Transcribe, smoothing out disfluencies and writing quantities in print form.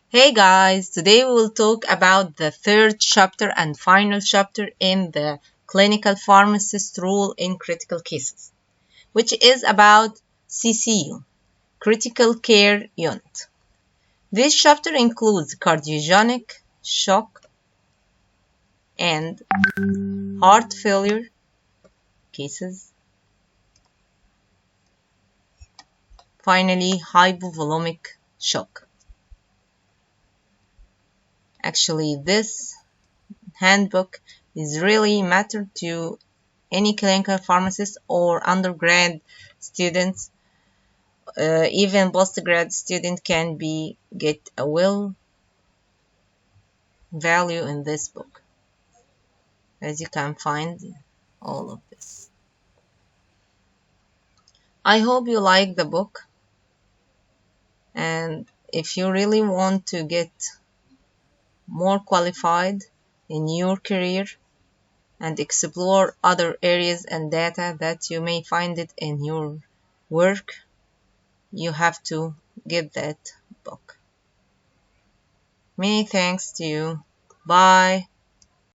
Hey guys, today we will talk about the third chapter and final chapter in the clinical pharmacist role in critical cases, which is about CCU, critical care unit. This chapter includes cardiogenic shock and heart failure cases, finally hypovolemic shock. Actually, this handbook is really matter to any clinical pharmacist or undergrad students, even postgrad student can get a well value in this book, as you can find all of this. I hope you like the book, and if you really want to get more qualified in your career and explore other areas and data that you may find it in your work, you have to get that book. Many thanks to you. Bye.